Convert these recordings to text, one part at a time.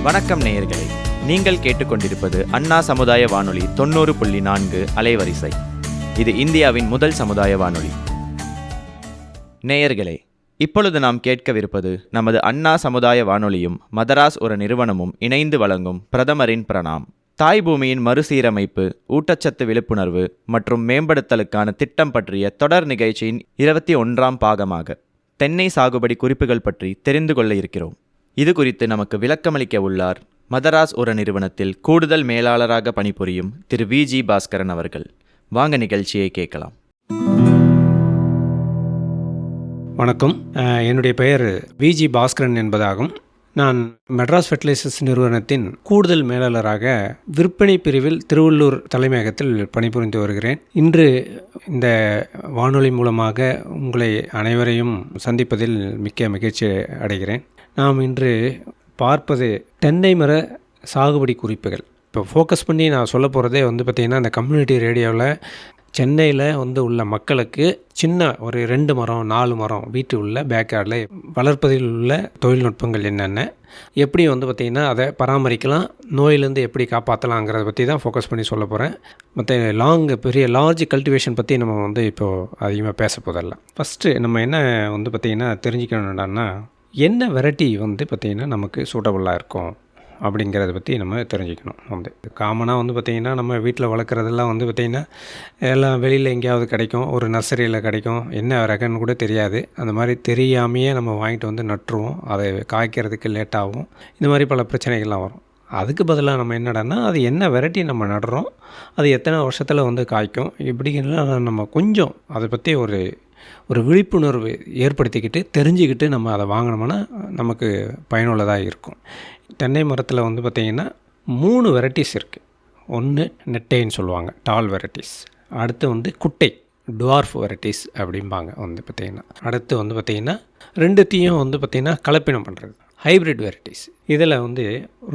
வணக்கம் நேயர்களே, நீங்கள் கேட்டுக்கொண்டிருப்பது அண்ணா சமுதாய வானொலி 90.4 அலைவரிசை. இது இந்தியாவின் முதல் சமுதாய வானொலி. நேயர்களே, இப்பொழுது நாம் கேட்கவிருப்பது நமது அண்ணா சமுதாய வானொலியும் மதராஸ் ஒரு நிறுவனமும் இணைந்து வழங்கும் பிரதமரின் பிரணாம். தாய் பூமியின் மறுசீரமைப்பு, ஊட்டச்சத்து விழிப்புணர்வு மற்றும் மேம்படுத்தலுக்கான திட்டம் பற்றிய தொடர் நிகழ்ச்சியின் 21ஆம் பாகமாக தென்னை சாகுபடி குறிப்புகள் பற்றி தெரிந்து கொள்ள இருக்கிறோம். இது குறித்து நமக்கு விளக்கமளிக்க உள்ளார் மதராஸ் ஒரு நிறுவனத்தில் கூடுதல் மேலாளராக பணிபுரியும் திரு வி.ஜி. பாஸ்கரன் அவர்கள். வாங்க நிகழ்ச்சியை கேட்கலாம். வணக்கம், என்னுடைய பெயர் வி.ஜி. பாஸ்கரன் என்பதாகும். நான் மெட்ராஸ் ஃபெர்டிலைசர்ஸ் நிறுவனத்தின் கூடுதல் மேலாளராக விற்பனை பிரிவில் திருவள்ளூர் தலைமையகத்தில் பணிபுரிந்து வருகிறேன். இன்று இந்த வானொலி மூலமாக உங்களை அனைவரையும் சந்திப்பதில் மிக்க மகிழ்ச்சி அடைகிறேன். நாம் இன்று பார்ப்பது தென்னை மர சாகுபடி குறிப்புகள். இப்போ ஃபோக்கஸ் பண்ணி நான் சொல்ல போகிறதே பார்த்திங்கன்னா, இந்த கம்யூனிட்டி ரேடியோவில் சென்னையில் உள்ள மக்களுக்கு சின்ன ஒரு 2 மரம் 4 மரம் வீட்டு உள்ள பேக்யார்டில் வளர்ப்பதில் உள்ள தொழில்நுட்பங்கள் என்னென்ன, எப்படி பார்த்திங்கன்னா அதை பராமரிக்கலாம், நோயிலேருந்து எப்படி காப்பாற்றலாங்கிறத பற்றி தான் ஃபோக்கஸ் பண்ணி சொல்ல போகிறேன். மற்ற பெரிய லார்ஜ் கல்டிவேஷன் பற்றி நம்ம இப்போது அதிகமாக பேச போதில்ல. ஃபஸ்ட்டு நம்ம என்ன பார்த்திங்கன்னா தெரிஞ்சுக்கணும்னா, என்ன வெரைட்டி பார்த்திங்கன்னா நமக்கு சூட்டபுளாக இருக்கும் அப்படிங்கிறத பற்றி நம்ம தெரிஞ்சுக்கணும். காமனாக பார்த்திங்கன்னா நம்ம வீட்டில் வளர்க்குறதெல்லாம் பார்த்திங்கன்னா எல்லாம் வெளியில் எங்கேயாவது கிடைக்கும், ஒரு நர்சரியில் கிடைக்கும், என்ன ரகன்னு கூட தெரியாது. அந்த மாதிரி தெரியாமையே நம்ம வாங்கிட்டு நட்டுருவோம். அதை காய்க்கிறதுக்கு லேட்டாகும். இந்த மாதிரி பல பிரச்சனைகள்லாம் வரும். அதுக்கு பதிலாக நம்ம என்னடான்னா, அது என்ன வெரைட்டி நம்ம நடுறோம், அது எத்தனை வருஷத்தில் காய்க்கும், இப்படிங்கலாம் நம்ம கொஞ்சம் அதை பற்றி ஒரு விழிப்புணர்வு ஏற்படுத்திக்கிட்டு தெரிஞ்சுக்கிட்டு நம்ம அதை வாங்கினோம்னா நமக்கு பயனுள்ளதாக இருக்கும். தென்னை மரத்தில் பார்த்திங்கன்னா 3 வெரைட்டிஸ் இருக்குது. ஒன்று நெட்டைன்னு சொல்லுவாங்க, டால் வெரைட்டிஸ். அடுத்து குட்டை, டுவார்ஃப் வெரைட்டிஸ் அப்படிம்பாங்க பார்த்திங்கன்னா. அடுத்து பார்த்திங்கன்னா ரெண்டுத்தையும் பார்த்திங்கன்னா கலப்பினம் பண்ணுறது, ஹைப்ரிட் வெரைட்டிஸ். இதில்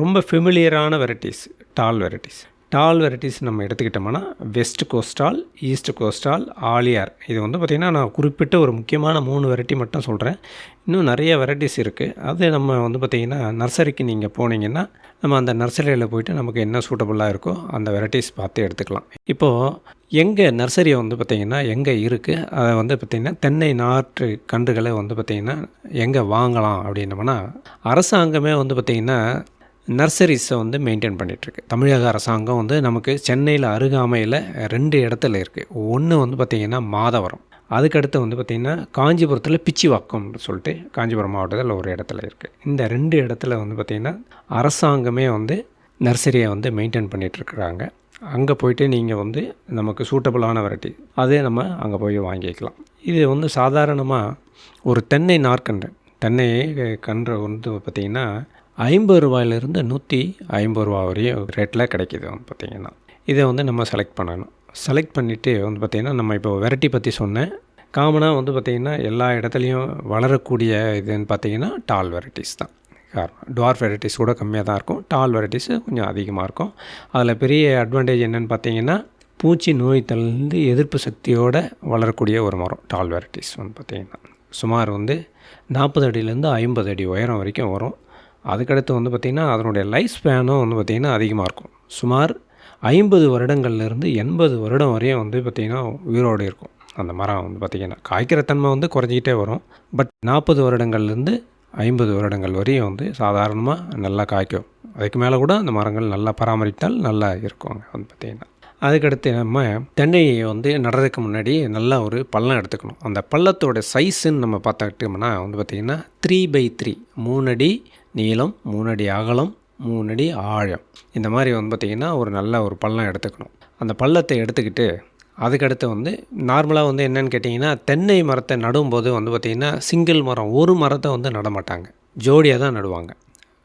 ரொம்ப ஃபெமிலியரான வெரைட்டிஸ் டால் வெரைட்டிஸ். டால் வெரைட்டிஸ் நம்ம எடுத்துக்கிட்டோம்னா west coastal, east coastal, Aliyar. இது பார்த்திங்கன்னா நான் குறிப்பிட்ட ஒரு முக்கியமான 3 வெரைட்டி மட்டும் சொல்கிறேன். இன்னும் நிறைய வெரைட்டிஸ் இருக்குது. அது நம்ம பார்த்திங்கன்னா நர்சரிக்கு நீங்கள் போனீங்கன்னா நம்ம அந்த நர்சரியில் போய்ட்டு நமக்கு என்ன சூட்டபுளாக இருக்கோ அந்த வெரைட்டிஸ் பார்த்து எடுத்துக்கலாம். இப்போது எங்கள் நர்சரியை பார்த்திங்கன்னா எங்கே இருக்குது, அதை பார்த்திங்கன்னா தென்னை நாற்று கன்றுகளை பார்த்திங்கன்னா எங்கே வாங்கலாம் அப்படின்னோம்னா, அரசாங்கமே பார்த்திங்கன்னா நர்சரிஸை மெயின்டைன் பண்ணிகிட்ருக்கு. தமிழக அரசாங்கம் நமக்கு சென்னையில் அருகாமையில் 2 இடத்துல இருக்குது. ஒன்று பார்த்திங்கன்னா மாதவரம், அதுக்கடுத்து பார்த்திங்கன்னா காஞ்சிபுரத்தில் பிச்சிவாக்கம்னு சொல்லிட்டு காஞ்சிபுரம் மாவட்டத்தில் ஒரு இடத்துல இருக்குது. இந்த 2 இடத்துல பார்த்திங்கன்னா அரசாங்கமே நர்சரியை மெயின்டைன் பண்ணிகிட்ருக்குறாங்க. அங்கே போய்ட்டு நீங்கள் நமக்கு சூட்டபுளான வெரைட்டி அதே நம்ம அங்கே போய் வாங்கிக்கலாம். இது சாதாரணமாக ஒரு தென்னை நார்க்கன்று, தென்னை கன்று பார்த்திங்கன்னா 50 ரூபாயிலிருந்து 150 ரூபா வரையும் ரேட்டில் கிடைக்கிது பார்த்திங்கன்னா. இதை நம்ம செலக்ட் பண்ணணும். செலக்ட் பண்ணிவிட்டு பார்த்திங்கன்னா நம்ம இப்போ வெரைட்டி பற்றி சொன்னேன். காமனாக பார்த்திங்கன்னா எல்லா இடத்துலையும் வளரக்கூடிய இதுன்னு பார்த்திங்கன்னா டால் வெரைட்டிஸ் தான். காரணம் டுவார்ஃப் வெரைட்டிஸ் கூட கம்மியாக தான் இருக்கும், டால் வெரைட்டிஸு கொஞ்சம் அதிகமாக இருக்கும். அதில் பெரிய அட்வான்டேஜ் என்னென்னு பார்த்திங்கன்னா, பூச்சி நோய்த்தலேருந்து எதிர்ப்பு சக்தியோடு வளரக்கூடிய ஒரு மரம் டால் வெரைட்டிஸ் பார்த்திங்கன்னா. சுமார் 40 அடியிலேருந்து 50 அடி உயரம் வரைக்கும் வரும். அதுக்கடுத்து பார்த்திங்கன்னா அதனுடைய லைஃப் ஸ்பேனும் பார்த்திங்கன்னா அதிகமாக இருக்கும். சுமார் 50 வருடங்கள்லேருந்து 80 வருடம் வரையும் பார்த்திங்கன்னா உயிரோடு இருக்கும் அந்த மரம் பார்த்திங்கன்னா. காய்க்கிற தன்மை குறைஞ்சிக்கிட்டே வரும். பட் 40 வருடங்கள்லேருந்து 50 வருடங்கள் வரையும் சாதாரணமாக நல்லா காய்க்கும். அதுக்கு மேலே கூட அந்த மரங்கள் நல்லா பராமரித்தால் நல்லா இருக்குங்க பார்த்திங்கன்னா. அதுக்கடுத்து நம்ம தென்னையை நடுறதுக்கு முன்னாடி நல்லா ஒரு பள்ளம் எடுத்துக்கணும். அந்த பள்ளத்தோட சைஸுன்னு நம்ம பார்த்துக்கிட்டோம்னா பார்த்திங்கன்னா 3x3, 3 அடி நீளம், 3 அடி அகலம், 3 அடி ஆழம். இந்த மாதிரி பார்த்திங்கன்னா ஒரு நல்ல ஒரு பள்ளம் எடுத்துக்கணும். அந்த பள்ளத்தை எடுத்துக்கிட்டு அதுக்கடுத்து நார்மலாக என்னென்னு கேட்டிங்கன்னா, தென்னை மரத்தை நடும்போது பார்த்திங்கன்னா சிங்கிள் மரம், ஒரு மரத்தை நட மாட்டாங்க, ஜோடியாக தான் நடுவாங்க.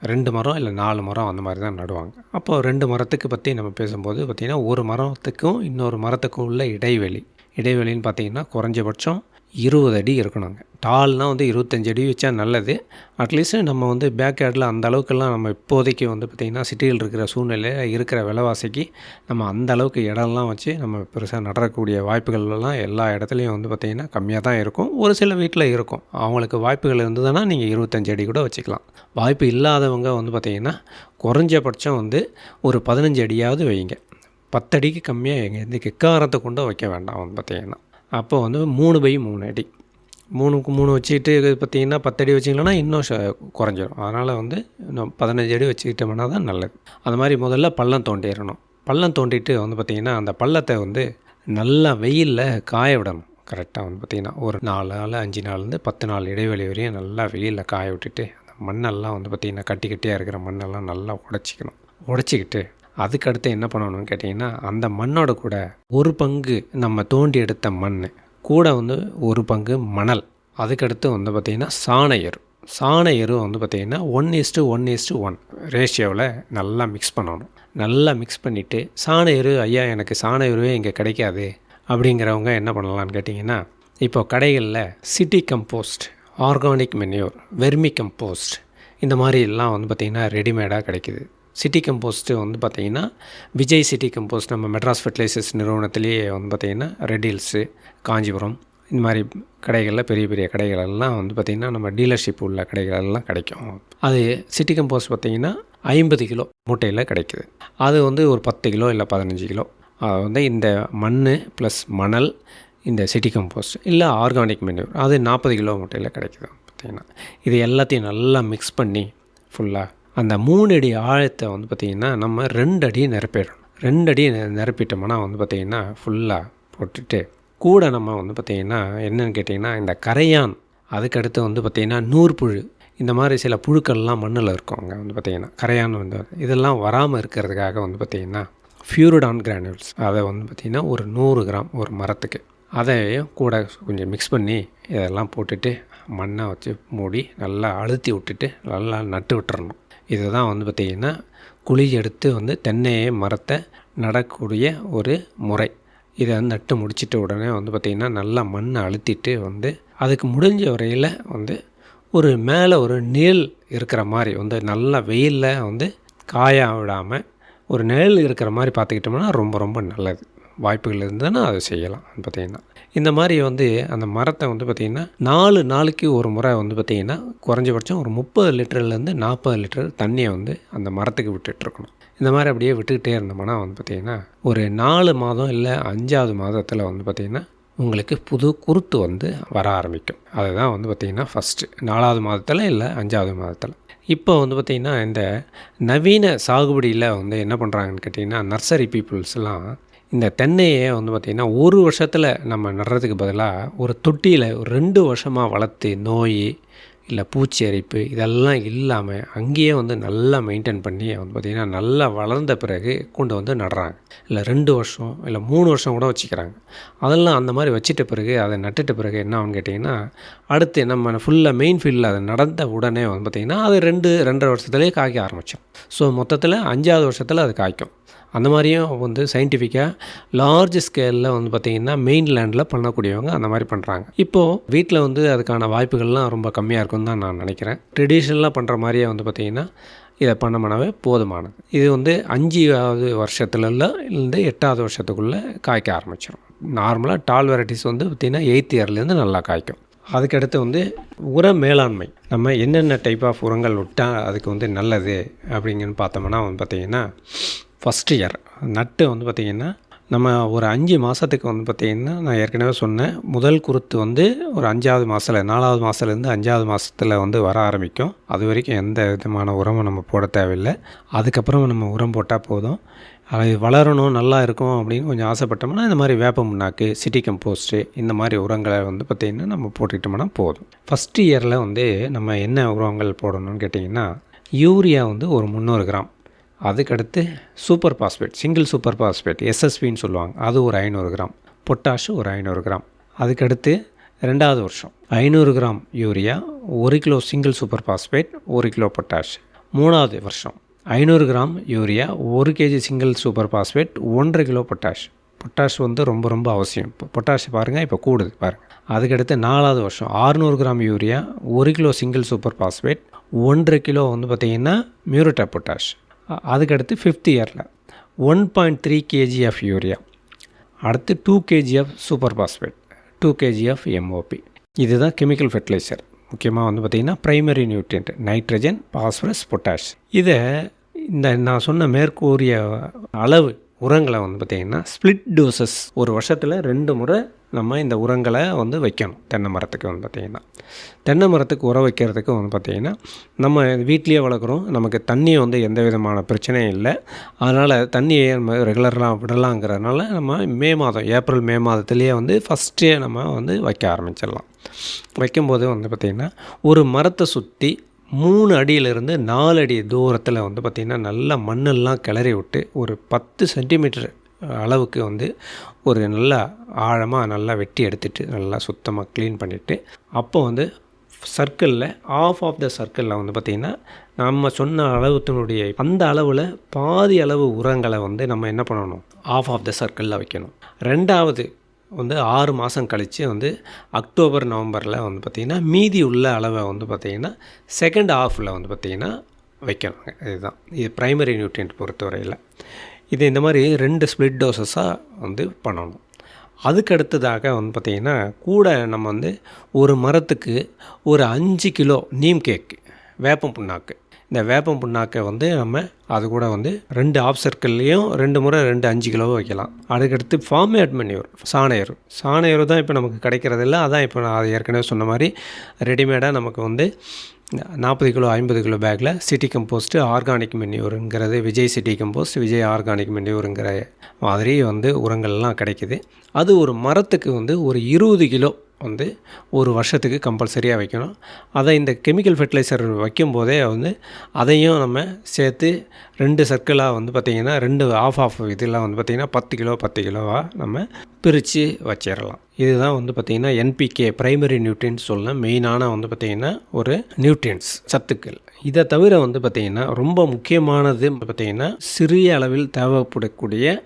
2 மரம் இல்லை 4 மரம் அந்த மாதிரி தான் நடுவாங்க. அப்போது 2 மரத்துக்கு பற்றி நம்ம பேசும்போது பார்த்திங்கன்னா ஒரு மரத்துக்கும் இன்னொரு மரத்துக்கும் உள்ள இடைவெளின்னு பார்த்திங்கன்னா குறைஞ்சபட்சம் 20 அடி இருக்கணுங்க. டால்னால் வந்து 25 அடி வச்சா நல்லது. அட்லீஸ்ட் நம்ம வந்து பேக் யார்டில் அந்த அளவுக்கெல்லாம் நம்ம இப்போதைக்கு வந்து பார்த்திங்கன்னா சிட்டியில் இருக்கிற சூழ்நிலையில் இருக்கிற விலைவாசிக்கு நம்ம அந்த அளவுக்கு இடம்லாம் வச்சு நம்ம பெருசாக நடக்கக்கூடிய வாய்ப்புகள்லாம் எல்லா இடத்துலையும் வந்து பார்த்திங்கன்னா கம்மியாக தான் இருக்கும். ஒரு சில வீட்டில் இருக்கும். அவங்களுக்கு வாய்ப்புகள் இருந்ததுன்னா நீங்கள் 25 அடி கூட வச்சுக்கலாம். வாய்ப்பு இல்லாதவங்க வந்து பார்த்திங்கன்னா குறைஞ்சபட்சம் வந்து ஒரு 15 அடியாவது வைங்க. 10 அடிக்கு கம்மியாக எந்த எக்காரணத்தை கொண்டும் வைக்க வேண்டாம் வந்து பார்த்திங்கன்னா. அப்போ வந்து 3/3 அடி 3க்கு 3 வச்சுக்கிட்டு பார்த்திங்கன்னா 10 அடி வச்சிங்களன்னா இன்னும் குறைஞ்சிரும். அதனால் வந்து இன்னும் 15 அடி வச்சுக்கிட்டோம்னா தான் நல்லது. அது மாதிரி முதல்ல பள்ளம் தோண்டிடணும். பள்ளம் தோண்டிட்டு வந்து பார்த்திங்கன்னா அந்த பள்ளத்தை வந்து நல்லா வெயிலில் காய விடணும். கரெக்டாக வந்து பார்த்திங்கன்னா ஒரு 4 நாள் 5 நாள்லேருந்து 10 நாள் இடைவெளி வரையும் நல்லா வெயிலில் காய விட்டுட்டு அந்த மண்ணெல்லாம் வந்து பார்த்திங்கன்னா கட்டி கட்டியாக இருக்கிற மண்ணெல்லாம் நல்லா உடச்சிக்கிட்டு அதுக்கடுத்து என்ன பண்ணணும்னு கேட்டிங்கன்னா அந்த மண்ணோட கூட ஒரு பங்கு நம்ம தோண்டி எடுத்த மண் கூட வந்து ஒரு பங்கு மணல், அதுக்கடுத்து வந்து பார்த்திங்கன்னா சாண எரு வந்து பார்த்திங்கன்னா 1:1:1 ரேஷியோவில் நல்லா மிக்ஸ் பண்ணணும். நல்லா மிக்ஸ் பண்ணிவிட்டு சாண எரு ஐயா எனக்கு சாண எருவே இங்கே கிடைக்காது அப்படிங்கிறவங்க என்ன பண்ணலான்னு கேட்டிங்கன்னா இப்போ கடைகளில் city compost, organic manure, vermi compost இந்த மாதிரி எல்லாம் வந்து பார்த்திங்கன்னா ரெடிமேடாக கிடைக்கிது. சிட்டி கம்போஸ்ட்டு வந்து பார்த்திங்கன்னா விஜய் சிட்டி கம்போஸ்ட் நம்ம மெட்ராஸ் ஃபெர்டிலைசர்ஸ் நிறுவனத்திலேயே வந்து பார்த்திங்கன்னா ரெட் ஹில்ஸு, காஞ்சிபுரம் இந்த மாதிரி கடைகளில் பெரிய பெரிய கடைகளெல்லாம் வந்து பார்த்திங்கன்னா நம்ம டீலர்ஷிப் உள்ள கடைகளெல்லாம் கிடைக்கும். அது சிட்டி கம்போஸ்ட் பார்த்திங்கன்னா 50 கிலோ மூட்டையில் கிடைக்குது. அது வந்து ஒரு 10 கிலோ இல்லை 15 கிலோ அது வந்து இந்த மண் ப்ளஸ் மணல், இந்த சிட்டி கம்போஸ்ட் இல்லை ஆர்கானிக் மென்யூர் அது 40 கிலோ மூட்டையில் கிடைக்குது பார்த்திங்கன்னா. இது எல்லாத்தையும் நல்லா மிக்ஸ் பண்ணி ஃபுல்லாக அந்த 3 அடி ஆழத்தை வந்து பார்த்திங்கன்னா நம்ம 2 அடி நிரப்பிடணும். 2 அடி நிரப்பிட்டோம்னா வந்து பார்த்திங்கன்னா ஃபுல்லாக போட்டுட்டு கூட நம்ம வந்து பார்த்திங்கன்னா என்னென்னு கேட்டிங்கன்னா இந்த கரையான், அதுக்கடுத்து வந்து பார்த்திங்கன்னா நூற்புழு, இந்த மாதிரி சில புழுக்கள்லாம் மண்ணில் இருக்கும். அங்கே வந்து பார்த்திங்கன்னா கரையான் வந்து இதெல்லாம் வராமல் இருக்கிறதுக்காக வந்து பார்த்திங்கன்னா ஃபியூரிடான் கிரானுல்ஸ் அதை வந்து பார்த்திங்கன்னா ஒரு 100 கிராம் ஒரு மரத்துக்கு அதையும் கூட கொஞ்சம் மிக்ஸ் பண்ணி இதெல்லாம் போட்டுட்டு மண்ணை வச்சு மூடி நல்லா அழுத்தி விட்டுட்டு நல்லா நட்டு விட்டுறணும். இதுதான் வந்து பார்த்திங்கன்னா குழி எடுத்து வந்து தென்னையை மரத்தை நடக்கூடிய ஒரு முறை. இதை வந்து நட்டு முடிச்சிட்ட உடனே வந்து பார்த்திங்கன்னா நல்லா மண்ணை அழுத்திட்டு வந்து அதுக்கு முடிஞ்ச வரையில் வந்து ஒரு மேலே ஒரு நிழல் இருக்கிற மாதிரி வந்து நல்லா வெயிலில் வந்து காய விடாமல் ஒரு நிழல் இருக்கிற மாதிரி பார்த்துக்கிட்டோம்னா ரொம்ப ரொம்ப நல்லது. வாய்ப்புகள் இருந்ததுன்னா அதை செய்யலாம். பார்த்திங்கன்னா இந்த மாதிரி வந்து அந்த மரத்தை வந்து பார்த்திங்கன்னா 4 நாளைக்கு ஒரு முறை வந்து பார்த்திங்கன்னா குறைஞ்சபட்சம் ஒரு 30 லிட்டர்லேருந்து 40 லிட்டர் தண்ணியை வந்து அந்த மரத்துக்கு விட்டுட்டுருக்கணும். இந்த மாதிரி அப்படியே விட்டுக்கிட்டே இருந்தோம்னா வந்து பார்த்திங்கன்னா ஒரு 4 மாதம் இல்லை 5ஆவது மாதத்தில் வந்து பார்த்திங்கன்னா உங்களுக்கு புது குருத்து வந்து வர ஆரம்பிக்கும். அதுதான் வந்து பார்த்திங்கன்னா ஃபஸ்ட்டு 4ஆவது மாதத்தில் இல்லை 5ஆவது மாதத்தில். இப்போ வந்து பார்த்திங்கன்னா இந்த நவீன சாகுபடியில் வந்து என்ன பண்ணுறாங்கன்னு கேட்டிங்கன்னா நர்சரி பீப்புள்ஸ்லாம் இந்த தென்னையை வந்து பார்த்திங்கன்னா ஒரு வருஷத்தில் நம்ம நடுறதுக்கு பதிலாக ஒரு தொட்டியில் ஒரு 2 வருஷமாக வளர்த்து நோய் இல்லை பூச்சி அரிப்பு இதெல்லாம் இல்லாமல் அங்கேயே வந்து நல்லா மெயின்டைன் பண்ணி வந்து பார்த்திங்கன்னா நல்லா வளர்ந்த பிறகு கொண்டு வந்து நடுறாங்க. இல்லை 2 வருஷம் இல்லை 3 வருஷம் கூட வச்சுக்கிறாங்க. அதெல்லாம் அந்த மாதிரி வச்சிட்ட பிறகு அதை நட்டுட்ட பிறகு என்ன ஆகுன்னு கேட்டிங்கன்னா அடுத்து நம்ம ஃபுல்லாக மெயின் ஃபீல்டில் அதை நடந்த உடனே வந்து பார்த்திங்கன்னா அது 2-2.5 வருஷத்துலேயே காய்க்க ஆரம்பித்தோம். ஸோ மொத்தத்தில் 5ஆவது வருஷத்தில் அது காய்க்கும். அந்த மாதிரியும் வந்து சயின்டிஃபிக்காக லார்ஜ் ஸ்கேலில் வந்து பார்த்திங்கன்னா மெயின்லேண்டில் பண்ணக்கூடியவங்க அந்த மாதிரி பண்ணுறாங்க. இப்போது வீட்டில் வந்து அதுக்கான வாய்ப்புகள்லாம் ரொம்ப கம்மியாக இருக்குன்னு தான் நான் நினைக்கிறேன். ட்ரெடிஷ்னலாக பண்ணுற மாதிரியே வந்து பார்த்திங்கன்னா இதை பண்ணோம்னாவே போதுமானது. இது வந்து 5ஆவது வருஷத்துலேருந்து 8ஆவது வருஷத்துக்குள்ளே காய்க்க ஆரம்பிச்சிடும். நார்மலாக டால் வெரைட்டிஸ் வந்து பார்த்திங்கன்னா 8th இயர்லேருந்து நல்லா காய்க்கும். அதுக்கடுத்து வந்து உர மேலாண்மை நம்ம என்னென்ன டைப் ஆஃப் உரங்கள் விட்டால் அதுக்கு வந்து நல்லது அப்படிங்கன்னு பார்த்தோம்னா வந்து பார்த்திங்கன்னா ஃபஸ்ட் இயர் நட்டு வந்து பார்த்திங்கன்னா நம்ம ஒரு 5 மாதத்துக்கு வந்து பார்த்திங்கன்னா நான் ஏற்கனவே சொன்னேன் முதல் குருத்து வந்து ஒரு 5ஆவது மாதத்தில் 4ஆவது மாதத்துலேருந்து 5ஆவது மாதத்தில் வந்து வர ஆரம்பிக்கும். அது வரைக்கும் எந்த விதமான உரமும் நம்ம போட தேவையில்லை. அதுக்கப்புறம் நம்ம உரம் போட்டால் போதும். அது வளரணும் நல்லா இருக்கும் அப்படின்னு கொஞ்சம் ஆசைப்பட்டோம்னா இந்த மாதிரி வேப்ப முன்னாக்கு, சிட்டி கம்போஸ்ட்டு இந்த மாதிரி உரங்களை வந்து பார்த்திங்கன்னா நம்ம போட்டுக்கிட்டோம்னா போதும். ஃபஸ்ட் இயரில் வந்து நம்ம என்ன உரங்கள் போடணும்னு கேட்டிங்கன்னா யூரியா வந்து ஒரு 300 கிராம், அதுக்கடுத்து super phosphate, single super phosphate எஸ்எஸ்பின்னு சொல்லுவாங்க, அது ஒரு 500 கிராம், பொட்டாஷு ஒரு 500 கிராம். அதுக்கடுத்து 2ஆவது வருஷம் 500 gram urea, 1 kilo single super phosphate, 1 kilo potash. 3ஆவது வருஷம் 500 gram urea, 1 KG single super phosphate, 1.5 kilo potash. Potash வந்து ரொம்ப ரொம்ப அவசியம். இப்போ பொட்டாஷ் பாருங்கள் இப்போ கூடுது பாருங்கள். அதுக்கடுத்து 4வது வருஷம் 600 gram urea, 1 kilo single super phosphate, 1.5 kilo வந்து பார்த்திங்கன்னா மியூரேட் ஆஃப் பொட்டாஷ். அதுக்கடுத்து 5th இயரில் 1.3 kg ஆஃப் யூரியா, அடுத்து 2 kg of super phosphate, 2 kg of MOP. இதுதான் கெமிக்கல் ஃபெர்டிலைசர். முக்கியமாக வந்து பார்த்திங்கன்னா primary nutrient nitrogen, phosphorus, potash. இதை இந்த நான் சொன்ன மேற்கூறிய அளவு உரங்களை வந்து பார்த்திங்கன்னா ஸ்ப்ளிட் டோசஸ் ஒரு வருஷத்தில் 2 முறை நம்ம இந்த உரங்களை வந்து வைக்கணும். தென்னை மரத்துக்கு வந்து பார்த்திங்கன்னா தென்னை மரத்துக்கு உரம் வைக்கிறதுக்கு வந்து பார்த்திங்கன்னா நம்ம வீட்லேயே வளர்க்குறோம், நமக்கு தண்ணி வந்து எந்த விதமான பிரச்சனையும் இல்லை. அதனால் தண்ணியை நம்ம ரெகுலராக விடலாங்கிறதுனால நம்ம ஏப்ரல் மே மாதத்துலேயே வந்து ஃபஸ்ட்டே நம்ம வந்து வைக்க ஆரம்பிச்சிடலாம். வைக்கும்போது வந்து பார்த்திங்கன்னா ஒரு மரத்தை சுற்றி 3 அடியிலிருந்து 4 அடி தூரத்தில் வந்து பார்த்திங்கன்னா நல்லா மண்ணெல்லாம் கிளறி விட்டு ஒரு 10 சென்டிமீட்டர் அளவுக்கு வந்து ஒரு நல்லா ஆழமாக நல்லா வெட்டி எடுத்துகிட்டு நல்லா சுத்தமாக க்ளீன் பண்ணிவிட்டு அப்போ வந்து சர்க்கிளில் ஆஃப் த சர்க்கிளில் வந்து பார்த்திங்கன்னா நம்ம சொன்ன அளவுத்தினுடைய அந்த அளவில் பாதி அளவு உரங்களை வந்து நம்ம என்ன பண்ணணும், ஆஃப் த சர்க்கிளில் வைக்கணும். 2வது வந்து 6 மாதம் கழித்து வந்து அக்டோபர் நவம்பரில் வந்து பார்த்திங்கன்னா மீதி உள்ள அளவை வந்து பார்த்திங்கன்னா செகண்ட் ஹாஃபில் வந்து பார்த்திங்கன்னா வைக்கணுங்க. இதுதான் இது ப்ரைமரி நியூட்ரியன்ட் பொறுத்தவரையில். இது இந்த மாதிரி 2 ஸ்ப்ளிட் டோசஸாக வந்து பண்ணணும். அதுக்கு அடுத்ததாக வந்து பார்த்திங்கன்னா கூட நம்ம வந்து ஒரு மரத்துக்கு ஒரு 5 கிலோ நீம் கேக் வேப்பம் புண்ணாக்கு, இந்த வேப்பம் புண்ணாக்கை வந்து நம்ம அது கூட வந்து 2 ஆஃப் சர்க்கிள்லேயும் 2 முறை 5 கிலோ வைக்கலாம். அதுக்கடுத்து ஃபார்மேட் மேன்யூர் சாண எரு தான் இப்போ நமக்கு கிடைக்கிறதில்ல. அதான் இப்போ நான் ஏற்கனவே சொன்ன மாதிரி ரெடிமேடாக நமக்கு வந்து 40 கிலோ 50 கிலோ பேக்கில் சிட்டி கம்போஸ்ட்டு ஆர்கானிக் மென்யூருங்கிறது Vijay city compost, Vijay organic மென்யூருங்கிற மாதிரி வந்து உரங்கள்லாம் கிடைக்குது. அது ஒரு மரத்துக்கு வந்து ஒரு 20 கிலோ வந்து ஒரு வருஷத்துக்கு கம்பல்சரியாக வைக்கணும். அதை இந்த கெமிக்கல் ஃபெர்டிலைசர் வைக்கும்போதே வந்து அதையும் நம்ம சேர்த்து 2 சர்க்கிளாக வந்து பார்த்திங்கன்னா 2 ஆஃப் இதெல்லாம் வந்து பார்த்திங்கன்னா 10 கிலோவாக நம்ம பிரித்து வச்சிடலாம். இதுதான் வந்து பார்த்திங்கன்னா NPK ப்ரைமரி நியூட்ரியன்ஸ் சொல்லலாம். மெயினான வந்து பார்த்திங்கன்னா ஒரு நியூட்ரியன்ஸ் சத்துக்கள். இதை தவிர வந்து பார்த்திங்கன்னா ரொம்ப முக்கியமானது பார்த்திங்கன்னா சிறிய அளவில் தேவைப்படக்கூடிய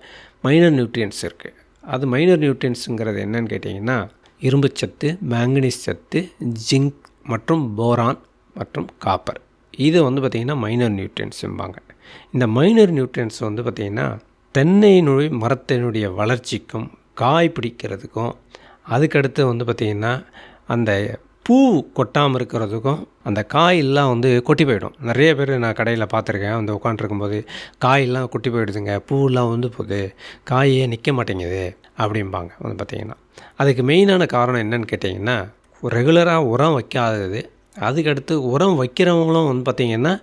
மைனர் நியூட்ரியன்ஸ் இருக்குது. அது மைனர் நியூட்ரியன்ஸுங்கிறது என்னன்னு கேட்டிங்கன்னா இரும்புச்சத்து, மேங்கனீஸ் சத்து, ஜிங்க் மற்றும் போரான் மற்றும் காப்பர். இது வந்து பார்த்திங்கன்னா மைனர் நியூட்ரியன்ஸும்பாங்க. இந்த மைனர் நியூட்ரியன்ஸ் வந்து பார்த்திங்கன்னா தென்னையினுடைய மரத்தினுடைய வளர்ச்சிக்கும் காய் பிடிக்கிறதுக்கும் அதுக்கடுத்து வந்து பார்த்திங்கன்னா அந்த பூ கொட்டாமல் இருக்கிறதுக்கும் அந்த காயெல்லாம் வந்து கொட்டி போயிடும். நிறைய பேர் நான் கடையில் பார்த்துருக்கேன், வந்து உட்காண்ட்ருக்கும்போது காயெல்லாம் கொட்டி போயிடுதுங்க, பூவெல்லாம் வந்து போகுது, காயே நிற்க மாட்டேங்குது அப்படிம்பாங்க. வந்து பார்த்திங்கன்னா அதுக்கு மெயினான காரணம் என்னன்னு கேட்டிங்கன்னா ரெகுலராக உரம் வைக்காதது. அதுக்கடுத்து உரம் வைக்கிறவங்களும் வந்து பார்த்திங்கன்னா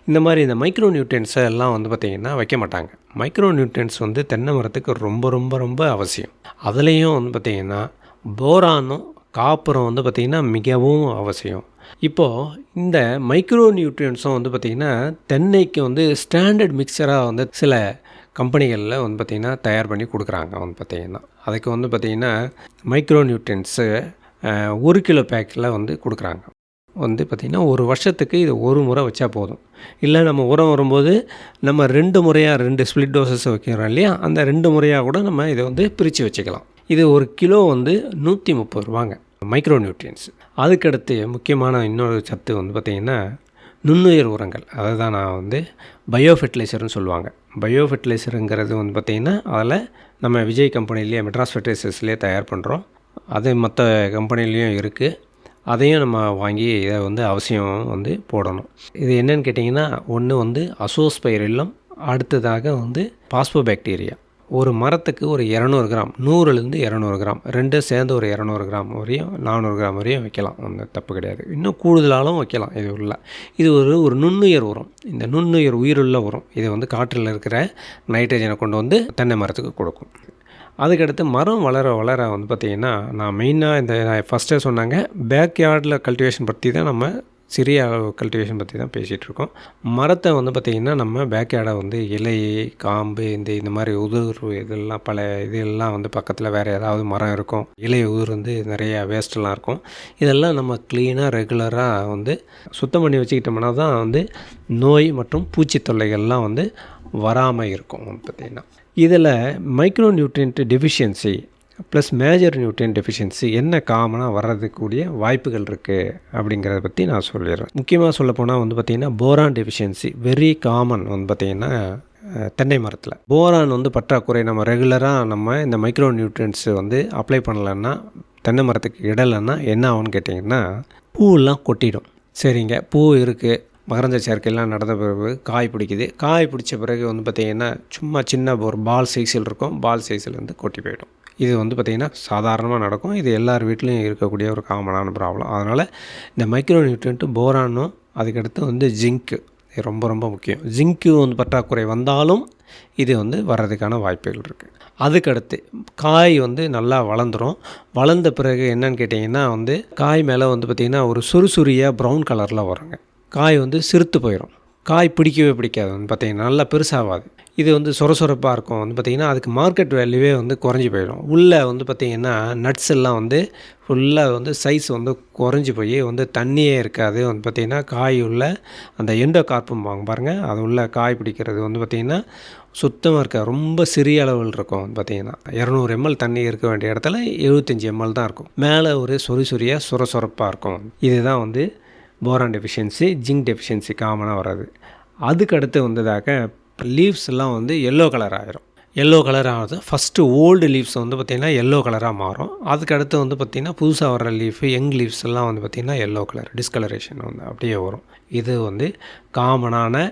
இந்த மாதிரி இந்த மைக்ரோ நியூட்ரியன்ஸை எல்லாம் வந்து பார்த்திங்கன்னா வைக்க மாட்டாங்க. மைக்ரோ நியூட்ரியன்ஸ் வந்து தென்னை மரத்துக்கு ரொம்ப ரொம்ப ரொம்ப அவசியம். அதுலேயும் வந்து பார்த்திங்கன்னா போரானும் காப்பரும் வந்து பார்த்திங்கன்னா மிகவும் அவசியம். இப்போது இந்த மைக்ரோ நியூட்ரியன்ஸும் வந்து பார்த்திங்கன்னா தென்னைக்கு வந்து ஸ்டாண்டர்ட் மிக்சராக வந்து சில கம்பெனிகளில் வந்து பார்த்திங்கன்னா தயார் பண்ணி கொடுக்குறாங்க. வந்து பார்த்திங்கன்னா அதுக்கு வந்து பார்த்திங்கன்னா மைக்ரோ நியூட்ரியன்ஸு 1 கிலோ பேக்கில் வந்து கொடுக்குறாங்க. வந்து பார்த்திங்கன்னா ஒரு வருஷத்துக்கு இது ஒரு முறை வச்சா போதும். இல்லை நம்ம உரம் வரும்போது நம்ம 2 முறையாக 2 ஸ்ப்ளிட் டோசஸ் வைக்கிறோம் இல்லையா, அந்த 2 முறையாக கூட நம்ம இதை வந்து பிரித்து வச்சுக்கலாம். இது 1 கிலோ வந்து 130 ரூபாங்க மைக்ரோ நியூட்ரியன்ஸ். அதுக்கடுத்து முக்கியமான இன்னொரு சத்து வந்து பார்த்திங்கன்னா நுண்ணுயிர் உரங்கள். அதை தான் நான் வந்து பயோ ஃபெர்டிலைசர்னு சொல்லுவாங்க. பயோ ஃபெர்டிலைசருங்கிறது வந்து பார்த்திங்கன்னா அதில் நம்ம விஜய் கம்பெனிலேயே மெட்ராஸ் ஃபெர்டிலைசர்ஸ்லேயே தயார் பண்ணுறோம். அது மற்ற கம்பெனிலேயும் இருக்குது. அதையும் நம்ம வாங்கி இதை வந்து அவசியம் வந்து போடணும். இது என்னன்னு கேட்டிங்கன்னா ஒன்று வந்து அசோஸ்பைரில்லம், அடுத்ததாக வந்து பாஸ்போபாக்டீரியா. ஒரு மரத்துக்கு ஒரு 200 கிராம் 100லேருந்து 200 கிராம் 2 சேர்ந்து ஒரு 200 கிராம் வரையும் 400 கிராம் வரையும் வைக்கலாம். அந்த தப்பு கிடையாது. இன்னும் கூடுதலாலும் வைக்கலாம். இது உள்ள இது ஒரு நுண்ணுயிர் உரம். இந்த நுண்ணுயிர் உயிருள்ள உரம் இது வந்து காற்றில் இருக்கிற நைட்ரஜனை கொண்டு வந்து தென்னை மரத்துக்கு கொடுக்கும். அதுக்கடுத்து மரம் வளர வந்து பார்த்திங்கன்னா நான் மெயினாக இந்த ஃபஸ்ட்டே சொன்னாங்க பேக்யார்டில் கல்டிவேஷன் பற்றி தான் நம்ம சிறிய அளவு கல்டிவேஷன் பற்றி தான் பேசிகிட்ருக்கோம். மரத்தை வந்து பார்த்திங்கன்னா நம்ம பேக்யார்டை வந்து இலை, காம்பு, இந்த மாதிரி உதிர்வு இதெல்லாம் பல இதெல்லாம் வந்து பக்கத்தில் வேறு ஏதாவது மரம் இருக்கும், இலை உதிர் வந்து நிறைய வேஸ்ட்டெல்லாம் இருக்கும். இதெல்லாம் நம்ம க்ளீனாக ரெகுலராக வந்து சுத்தம் பண்ணி வச்சுக்கிட்டோம்னா தான் வந்து நோய் மற்றும் பூச்சி தொல்லைகள்லாம் வந்து வராமல் இருக்கும். பார்த்திங்கன்னா இதில் micro nutrient deficiency plus major nutrient deficiency என்ன காமனாக வர்றதுக்கூடிய வாய்ப்புகள் இருக்குது அப்படிங்கிறத பற்றி நான் சொல்லிடுறேன். முக்கியமாக சொல்லப்போனால் வந்து பார்த்திங்கன்னா போரான் டெஃபிஷியன்சி வெரி காமன் வந்து பார்த்திங்கன்னா தென்னை மரத்தில் போரான் வந்து பற்றாக்குறை நம்ம ரெகுலராக நம்ம இந்த மைக்ரோ நியூட்ரியன்ஸ் வந்து அப்ளை பண்ணலன்னா தென்னை மரத்துக்கு இடலைன்னா என்ன ஆகும்னு கேட்டிங்கன்னா பூவெல்லாம் கொட்டிடும். சரிங்க, பூ இருக்குது, மகரந்த சேர்க்கையெல்லாம் நடந்த பிறகு காய் பிடிக்குது. காய் பிடிச்ச பிறகு வந்து பார்த்திங்கன்னா சும்மா சின்ன ஒரு பால் சைஸில் இருக்கும், பால் சைஸில் வந்து கொட்டி போயிடும். இது வந்து பார்த்திங்கன்னா சாதாரணமாக நடக்கும். இது எல்லார் வீட்லேயும் இருக்கக்கூடிய ஒரு காமனான ப்ராப்ளம். அதனால் இந்த மைக்ரோ நியூட்ரியன்ட்டு போரானும் அதுக்கடுத்து வந்து ஜிங்க்கு ரொம்ப ரொம்ப முக்கியம். ஜிங்க்கு வந்து பற்றாக்குறை வந்தாலும் இது வந்து வர்றதுக்கான வாய்ப்புகள் இருக்குது. அதுக்கடுத்து காய் வந்து நல்லா வளர்ந்துடும். வளர்ந்த பிறகு என்னன்னு கேட்டிங்கன்னா வந்து காய் மேலே வந்து பார்த்திங்கன்னா ஒரு சுறுசுறியாக ப்ரௌன் கலரில் வருங்க. காய் வந்து சிறுத்து போயிடும். காய் பிடிக்கவே பிடிக்காது வந்து பார்த்திங்கன்னா நல்லா பெருசாகாது. இது வந்து சொரசொரப்பாக இருக்கும். வந்து பார்த்திங்கன்னா அதுக்கு மார்க்கெட் வேல்யூவே வந்து குறைஞ்சி போயிடும். உள்ளே வந்து பார்த்திங்கன்னா நட்ஸ் எல்லாம் வந்து ஃபுல்லாக வந்து சைஸ் வந்து குறைஞ்சி போய் வந்து தண்ணியே இருக்காது. வந்து பார்த்திங்கன்னா காய் உள்ள அந்த எண்டோ கார்ப்பும்பாங்க பாருங்கள், அது உள்ள காய் பிடிக்கிறது வந்து பார்த்திங்கன்னா சுத்தமாக இருக்காது. ரொம்ப சிறிய அளவில் இருக்கும். வந்து பார்த்திங்கன்னா 200 ml தண்ணி இருக்க வேண்டிய இடத்துல 75 ml தான் இருக்கும். மேலே ஒரு சொறியாக சொரசொரப்பாக இருக்கும். இதுதான் வந்து போரான் டெஃபிஷியன்சி, ஜிங்க் டெஃபிஷியன்சி காமனாக வராது. அதுக்கு அடுத்து வந்ததாக லீவ்ஸ் எல்லாம் வந்து எல்லோ கலர் ஆகிரும். எல்லோ கலர் ஆகுது. ஃபஸ்ட்டு ஓல்டு லீவ்ஸ் வந்து பார்த்திங்கன்னா எல்லோ கலராக மாறும். அதுக்கு அடுத்து வந்து பார்த்திங்கன்னா புதுசாக வர்ற லீஃபு யங் லீவ்ஸ் எல்லாம் வந்து பார்த்திங்கன்னா எல்லோ கலர் டிஸ்கலரேஷன் வந்து அப்படியே வரும். இது வந்து காமனான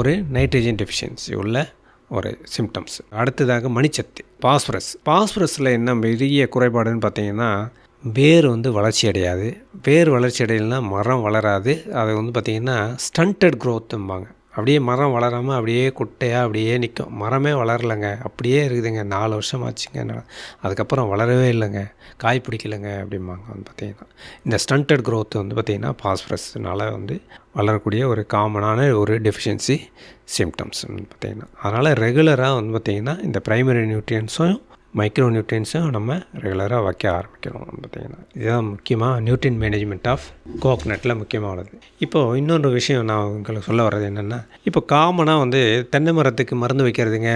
ஒரு நைட்ரஜன் டெஃபிஷியன்சி உள்ள ஒரு சிம்டம்ஸ். அடுத்ததாக மணிச்சத்து பாஸ்பரஸில் என்ன பெரிய குறைபாடுன்னு பார்த்திங்கன்னா வேர் வந்து வளர்ச்சி அடையாது. வேர் வளர்ச்சி அடையலைன்னா மரம் வளராது. அது வந்து பார்த்திங்கன்னா ஸ்டண்டட் க்ரோத்தும்பாங்க. அப்படியே மரம் வளராமல் அப்படியே குட்டையாக அப்படியே நிற்கும். மரமே வளரலைங்க, அப்படியே இருக்குதுங்க, 4 வருஷம் ஆச்சுங்க, அதுக்கப்புறம் வளரவே இல்லைங்க, காய் பிடிக்கலைங்க அப்படிம்பாங்க. வந்து பார்த்திங்கன்னா இந்த ஸ்டண்டட் க்ரோத் வந்து பார்த்திங்கன்னா பாஸ்பரஸ்னால் வந்து வளரக்கூடிய ஒரு காமனான ஒரு டெஃபிஷியன்சி சிம்டம்ஸ் வந்து பார்த்திங்கன்னா. அதனால் ரெகுலராக வந்து பார்த்திங்கன்னா இந்த ப்ரைமரி நியூட்ரியன்ஸும் மைக்ரோ நியூட்ரியன்ஸும் நம்ம ரெகுலராக வைக்க ஆரம்பிக்கணும். பார்த்திங்கன்னா இதுதான் முக்கியமாக நியூட்ரியன் மேனேஜ்மெண்ட் ஆஃப் கோக்னட்டில் முக்கியமானது. இப்போது இன்னொரு விஷயம் நான் உங்களுக்கு சொல்ல வர்றது என்னென்னா, இப்போ காமனாக வந்து தென்னை மரத்துக்கு மருந்து வைக்கிறதுங்க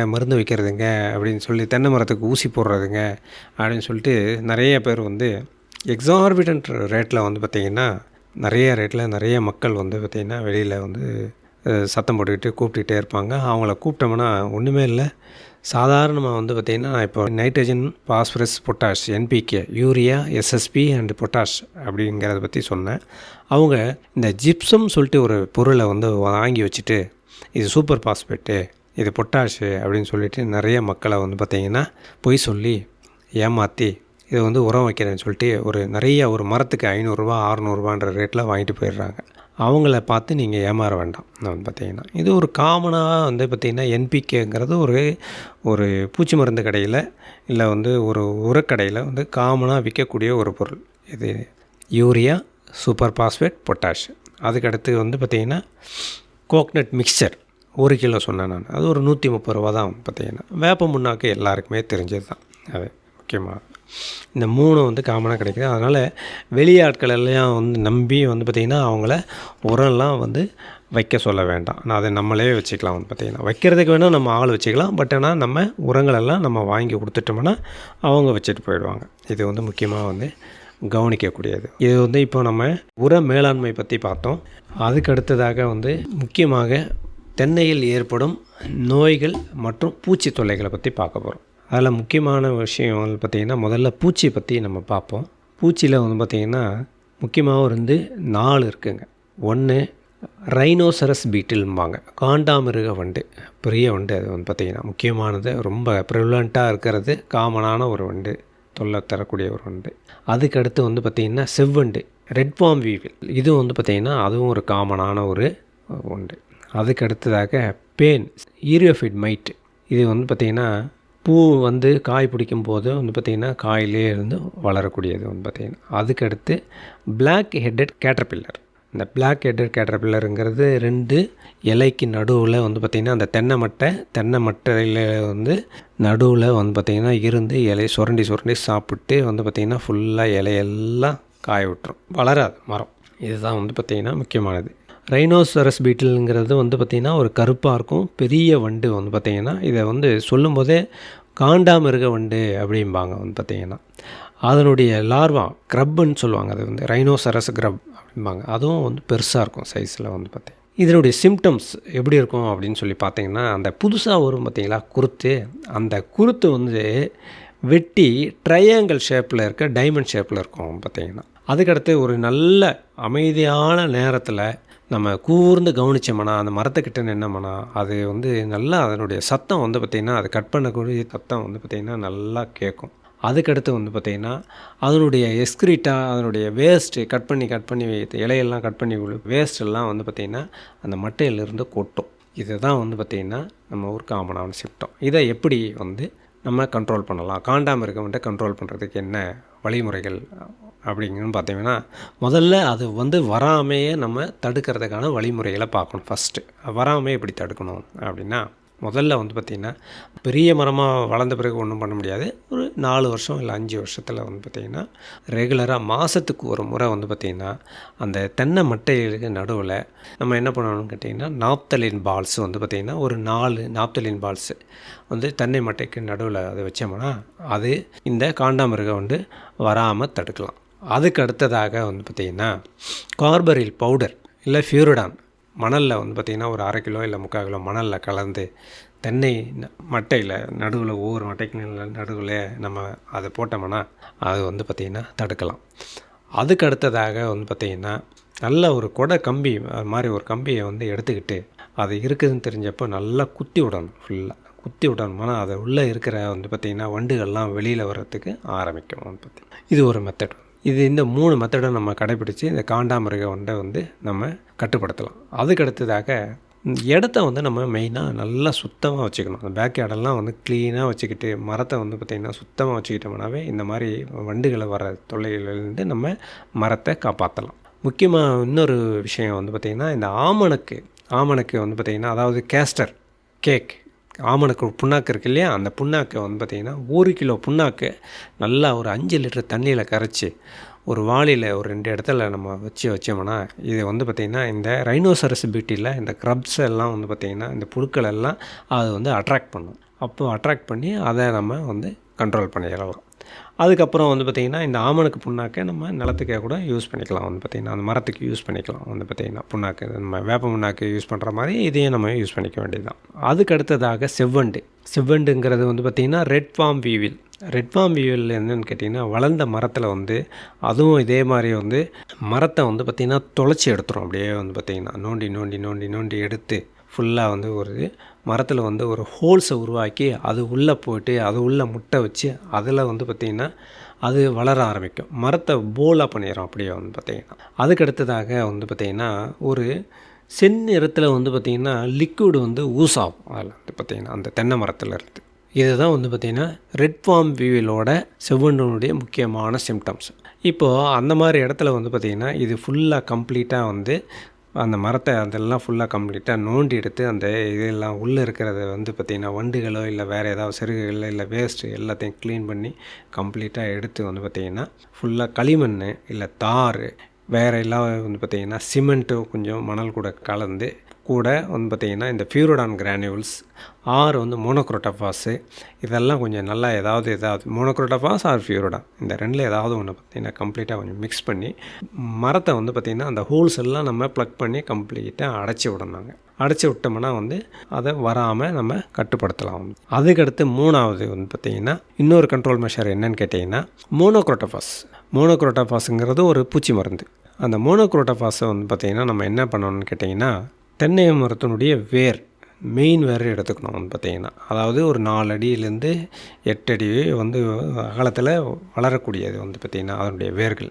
அப்படின்னு சொல்லி தென்னை மரத்துக்கு ஊசி போடுறதுங்க அப்படின்னு சொல்லிட்டு நிறைய பேர் வந்து எக்ஸார்பிட்டன்ட் ரேட்டில் வந்து பார்த்திங்கன்னா நிறைய மக்கள் வந்து பார்த்திங்கன்னா வெளியில் வந்து சத்தம் போட்டுக்கிட்டு கூப்பிட்டுக்கிட்டே இருப்பாங்க. அவங்கள கூப்பிட்டோம்னா ஒன்றுமே இல்லை, சாதாரணமாக வந்து பார்த்திங்கன்னா இப்போ nitrogen, phosphorus, potash, NPK, urea, SSP and potash அப்படிங்கிறத பற்றி சொன்னேன். அவங்க இந்த ஜிப்சம் சொல்லிட்டு ஒரு பொருளை வந்து வாங்கி வச்சுட்டு இது சூப்பர் பாஸ்பேட்டு, இது பொட்டாஷு அப்படின்னு சொல்லிட்டு நிறைய மக்களை வந்து பார்த்திங்கன்னா பொய் சொல்லி ஏமாற்றி இதை வந்து உரம் வைக்கிறேன்னு சொல்லிட்டு ஒரு மரத்துக்கு 500 ரூபா 600 ரூபான்ற ரேட்டில் வாங்கிட்டு போயிடுறாங்க. அவங்கள பார்த்து நீங்கள் ஏமாற வேண்டாம். வந்து பார்த்திங்கன்னா இது ஒரு காமனாக வந்து பார்த்திங்கன்னா என்பிகேங்கிறது ஒரு பூச்சி மருந்து கடையில் இல்லை வந்து ஒரு உரக்கடையில் வந்து காமனாக விற்கக்கூடிய ஒரு பொருள். இது யூரியா, சூப்பர் பாஸ்பேட், பொட்டாஷ். அதுக்கடுத்து வந்து பார்த்திங்கன்னா கோக்னட் மிக்சர் 1 கிலோ சொன்னேன் நான், அது ஒரு 130 ரூபா தான். பார்த்திங்கன்னா வேப்ப முன்னாக்கு எல்லாருக்குமே தெரிஞ்சது தான். அது முக்கியமாக இந்த 3 வந்து காமனாக கிடைக்குது. அதனால் வெளியாட்கள் எல்லாம் வந்து நம்பி வந்து பார்த்திங்கன்னா அவங்கள உரம்லாம் வந்து வைக்க சொல்ல வேண்டாம். நான் அதை நம்மளே வச்சுக்கலாம். வந்து பார்த்திங்கன்னா வைக்கிறதுக்கு வேணால் நம்ம ஆள் வச்சுக்கலாம். பட் ஆனால் நம்ம உரங்களெல்லாம் நம்ம வாங்கி கொடுத்துட்டோம்னா அவங்க வச்சுட்டு போயிடுவாங்க. இது வந்து முக்கியமாக வந்து கவனிக்கக்கூடியது. இது வந்து இப்போ நம்ம உர மேலாண்மை பற்றி பார்த்தோம். அதுக்கு அடுத்ததாக வந்து முக்கியமாக தென்னையில் ஏற்படும் நோய்கள் மற்றும் பூச்சி தொல்லைகளை பற்றி பார்க்க போகிறோம். அதில் முக்கியமான விஷயம் பார்த்திங்கன்னா முதல்ல பூச்சி பற்றி நம்ம பார்ப்போம். பூச்சியில் வந்து பார்த்திங்கன்னா முக்கியமாக வந்து 4 இருக்குங்க. 1 ரைனோசரஸ் பீட்டில்ம்பாங்க, காண்டாமிருக வண்டு, பெரிய வண்டு. அது வந்து பார்த்திங்கன்னா முக்கியமானது, ரொம்ப ப்ரிவலண்ட்டாக இருக்கிறது, காமனான ஒரு வண்டு, தொல்லை தரக்கூடிய ஒரு வண்டு. அதுக்கடுத்து வந்து பார்த்திங்கன்னா செவ்வண்டு, ரெட் பாம் வீவில், இது வந்து பார்த்திங்கன்னா அதுவும் ஒரு காமனான ஒரு வண்டு. அதுக்கு அடுத்ததாக பேன், ஈரியோஃபிட் மைட், இது வந்து பார்த்திங்கன்னா பூ வந்து காய் பிடிக்கும் போது வந்து பார்த்திங்கன்னா காயிலே இருந்து வளரக்கூடியது வந்து பார்த்திங்கன்னா. அதுக்கடுத்து பிளாக் ஹெட்டட் கேட்டர்பில்லர். இந்த பிளாக் ஹெட்டட் கேட்டர்பில்லருங்கிறது 2 இலைக்கு நடுவில் வந்து பார்த்திங்கன்னா அந்த தென்னை மட்டையில் வந்து நடுவில் வந்து பார்த்திங்கன்னா இருந்து இலையை சுரண்டி சாப்பிட்டு வந்து பார்த்திங்கன்னா ஃபுல்லாக இலையெல்லாம் காய விட்டுரும், வளராது மரம். இதுதான் வந்து பார்த்திங்கன்னா முக்கியமானது. ரைனோசரஸ் பீட்டில்ங்கிறது வந்து பார்த்திங்கன்னா ஒரு கருப்பாக இருக்கும், பெரிய வண்டு. வந்து பார்த்திங்கன்னா இதை வந்து சொல்லும்போதே காண்டாமிருக வண்டு அப்படிம்பாங்க வந்து பார்த்திங்கன்னா. அதனுடைய லார்வா க்ரப்புன்னு சொல்லுவாங்க, அது வந்து ரைனோசரஸ் க்ரப் அப்படிம்பாங்க. அதுவும் வந்து பெருசாக இருக்கும் சைஸில் வந்து பார்த்தீங்கன்னா. இதனுடைய சிம்டம்ஸ் எப்படி இருக்கும் அப்படின்னு சொல்லி பார்த்தீங்கன்னா, அந்த புதுசாக வரும் பார்த்தீங்களா குருத்து, அந்த குருத்து வந்து வெட்டி ட்ரையாங்கிள் ஷேப்பில் இருக்க டைமண்ட் ஷேப்பில் இருக்கும் பார்த்தீங்கன்னா. அதுக்கடுத்து ஒரு நல்ல அமைதியான நேரத்தில் நம்ம கூர்ந்து கவனித்தோம்னா, அந்த மரத்துக்கிட்ட நின்னோம்னா, அது வந்து நல்லா அதனுடைய சத்தம் வந்து பார்த்திங்கன்னா, அது கட் பண்ணக்கூடிய சத்தம் வந்து பார்த்திங்கன்னா நல்லா கேட்கும். அதுக்கடுத்து வந்து பார்த்திங்கன்னா, அதனுடைய எஸ்க்ரீட்டா, அதனுடைய வேஸ்ட்டு கட் பண்ணி இலையெல்லாம் கட் பண்ணி வேஸ்ட்டெல்லாம் வந்து பார்த்திங்கன்னா அந்த மட்டையிலிருந்து கொட்டும். இதுதான் வந்து பார்த்திங்கன்னா நம்ம ஒரு காமனான சிம்டம். இதை எப்படி வந்து நம்ம கண்ட்ரோல் பண்ணலாம், காண்டாமிருகம் கண்ட்ரோல் பண்ணுறதுக்கு என்ன வழிமுறைகள் அப்படிங்கன்னு பார்த்தீங்கன்னா, முதல்ல அது வந்து வராமையே நம்ம தடுக்கிறதுக்கான வழிமுறைகளை பார்க்கணும். ஃபஸ்ட்டு வராமல் எப்படி தடுக்கணும் அப்படின்னா, முதல்ல வந்து பார்த்திங்கன்னா, பெரிய மரமாக வளர்ந்த பிறகு ஒன்றும் பண்ண முடியாது. ஒரு 4 வருஷம் இல்லை 5 வருஷத்தில் வந்து பார்த்திங்கன்னா, ரெகுலராக மாதத்துக்கு ஒரு முறை வந்து பார்த்திங்கன்னா, அந்த தென்னை மட்டைகளுக்கு நடுவில் நம்ம என்ன பண்ணணும்னு கேட்டிங்கன்னா, நாப்தலின் பால்ஸ் வந்து பார்த்திங்கன்னா ஒரு 4 நாப்தலின் பால்ஸு வந்து தென்னை மட்டைக்கு நடுவில் அதை வச்சோம்னா, அது இந்த காண்டாமிருகம் வந்து வராமல் தடுக்கலாம். அதுக்கு அடுத்ததாக வந்து பார்த்திங்கன்னா, கார்பரில் பவுடர் இல்லை ஃபியூரிடான் மணலில் வந்து பார்த்திங்கன்னா ஒரு 1/2 கிலோ இல்லை 3/4 கிலோ மணலில் கலந்து தென்னை மட்டையில் நடுவில் ஒவ்வொரு மட்டைக்கு நடுவில் நம்ம அதை போட்டோம்னா அது வந்து பார்த்திங்கன்னா தடுக்கலாம். அதுக்கு அடுத்ததாக வந்து பார்த்திங்கன்னா, நல்ல ஒரு கொடை கம்பி மாதிரி ஒரு கம்பியை வந்து எடுத்துக்கிட்டு அது இருக்குதுன்னு தெரிஞ்சப்போ நல்லா குத்தி விடணும். ஃபுல்லாக குத்தி விடணும்னா அது உள்ளே இருக்கிற வந்து பார்த்திங்கன்னா வண்டுகள்லாம் வெளியில் வர்றதுக்கு ஆரம்பிக்கும் வந்து பார்த்திங்கன்னா. இது ஒரு மெத்தட். இந்த 3 மெத்தடை நம்ம கடைப்பிடித்து இந்த காண்டாமிருக வண்டை வந்து நம்ம கட்டுப்படுத்தலாம். அதுக்கு அடுத்ததாக இடத்த வந்து நம்ம மெயினாக நல்லா சுத்தமாக வச்சுக்கணும். அந்த பேக் யார்டெல்லாம் வந்து க்ளீனாக வச்சுக்கிட்டு மரத்தை வந்து பார்த்திங்கன்னா சுத்தமாக வச்சுக்கிட்டோம்னாவே இந்த மாதிரி வண்டுகளை வர தொல்லைகளிலிருந்து நம்ம மரத்தை காப்பாற்றலாம். முக்கியமாக இன்னொரு விஷயம் வந்து பார்த்திங்கன்னா, இந்த ஆமணக்கு வந்து பார்த்திங்கன்னா, அதாவது கேஸ்டர் கேக் ஆமணக்கு புண்ணாக்கு இருக்குது இல்லையா, அந்த புண்ணாக்கை வந்து பார்த்திங்கன்னா 1 கிலோ புண்ணாக்கு நல்லா ஒரு 5 லிட்டர் தண்ணியில் கரைச்சி ஒரு வாளியில் ஒரு 2 இடத்துல நம்ம வச்சோம்னா, இது வந்து பார்த்திங்கன்னா இந்த ரைனோசரஸ் பீட்டியில் இந்த க்ரப்ஸ் எல்லாம் வந்து பார்த்திங்கன்னா இந்த புழுக்கள் எல்லாம் அது வந்து அட்ராக்ட் பண்ணும். அப்போது அட்ராக்ட் பண்ணி அதை நம்ம வந்து கண்ட்ரோல் பண்ணிடலாம். அதுக்கப்புறம் வந்து பார்த்திங்கன்னா, இந்த ஆமணக்கு புண்ணாக்கை நம்ம நிலத்துக்கே கூட யூஸ் பண்ணிக்கலாம். வந்து பார்த்திங்கன்னா அந்த மரத்துக்கு யூஸ் பண்ணிக்கலாம். வந்து பார்த்திங்கன்னா புண்ணாக்கு நம்ம வேப்ப புண்ணாக்கு யூஸ் பண்ணுற மாதிரி இதையும் நம்ம யூஸ் பண்ணிக்க வேண்டியது தான். அதுக்கு அடுத்ததாக செவ்வண்டுங்கிறது வந்து பார்த்திங்கன்னா ரெட் ஃபார்ம் வீவில் என்னென்னு கேட்டிங்கன்னா, வளர்ந்த மரத்தில் வந்து அதுவும் இதே மாதிரி வந்து மரத்தை வந்து பார்த்திங்கன்னா தொலைச்சி எடுத்துரும். அப்படியே வந்து பார்த்திங்கன்னா நோண்டி எடுத்து ஃபுல்லாக வந்து ஒரு மரத்தில் வந்து ஒரு ஹோல்ஸை உருவாக்கி அது உள்ளே போய்ட்டு அது உள்ளே முட்டை வச்சு அதில் வந்து பார்த்திங்கன்னா அது வளர ஆரம்பிக்கும். மரத்தை போலாக பண்ணிடும் அப்படியே வந்து பார்த்திங்கன்னா. அதுக்கு அடுத்ததாக வந்து பார்த்திங்கன்னா ஒரு செந்நிறத்தில் வந்து பார்த்திங்கன்னா லிக்விட் வந்து ஊசாகும். அதில் வந்து பார்த்திங்கன்னா அந்த தென்னை மரத்தில் இருக்குது. இதுதான் வந்து பார்த்திங்கன்னா ரெட் ஃபார்ம் வீவிலோட செவ்வண்டுனுடைய முக்கியமான சிம்டம்ஸ். இப்போது அந்த மாதிரி இடத்துல வந்து பார்த்திங்கன்னா இது ஃபுல்லாக கம்ப்ளீட்டாக வந்து அந்த மரத்தை அதெல்லாம் ஃபுல்லாக கம்ப்ளீட்டாக நோண்டி எடுத்து அந்த இதெல்லாம் உள்ளே இருக்கிறத வந்து பார்த்திங்கன்னா வண்டுகளோ இல்லை வேறு ஏதாவது செருகுகள் இல்லை வேஸ்ட்டு எல்லாத்தையும் க்ளீன் பண்ணி கம்ப்ளீட்டாக எடுத்து வந்து பார்த்திங்கன்னா ஃபுல்லாக களிமண் இல்லை தார் வேறு எல்லாம் வந்து பார்த்திங்கன்னா சிமெண்ட்டு கொஞ்சம் மணல் கூட கலந்து கூட வந்து பார்த்திங்கன்னா இந்த ஃபியூரிடான் கிரானியூல்ஸ் வந்து மோனோக்ரோட்டோஃபாஸு இதெல்லாம் கொஞ்சம் நல்லா ஏதாவது மோனோக்ரோட்டோஃபாஸ் ஆர் ஃபியூரிடான் இந்த ரெண்டில் ஏதாவது ஒன்று பார்த்திங்கன்னா கம்ப்ளீட்டாக கொஞ்சம் மிக்ஸ் பண்ணி மரத்தை வந்து பார்த்திங்கன்னா அந்த ஹோல்ஸ் எல்லாம் நம்ம ப்ளக் பண்ணி கம்ப்ளீட்டாக அடைச்சி விடணுங்க. அடைச்சி விட்டோம்னா வந்து அதை வராமல் நம்ம கட்டுப்படுத்தலாம். அதுக்கடுத்து 3வது வந்து பார்த்திங்கன்னா இன்னொரு கண்ட்ரோல் மெஷர் என்னன்னு கேட்டிங்கன்னா மோனோக்ரோட்டோஃபாஸுங்கிறது ஒரு பூச்சி மருந்து. அந்த மோனோக்ரோட்டோஃபாஸை வந்து பார்த்திங்கன்னா நம்ம என்ன பண்ணணும்னு கேட்டிங்கன்னா, தென்னை மரத்தினுடைய மெயின் வேர் எடுத்துக்கணும். வந்து பார்த்திங்கன்னா அதாவது ஒரு 4 அடியிலேருந்து 8 அடி வந்து அகலத்தில் வளரக்கூடியது வந்து பார்த்திங்கன்னா அதனுடைய வேர்கள்.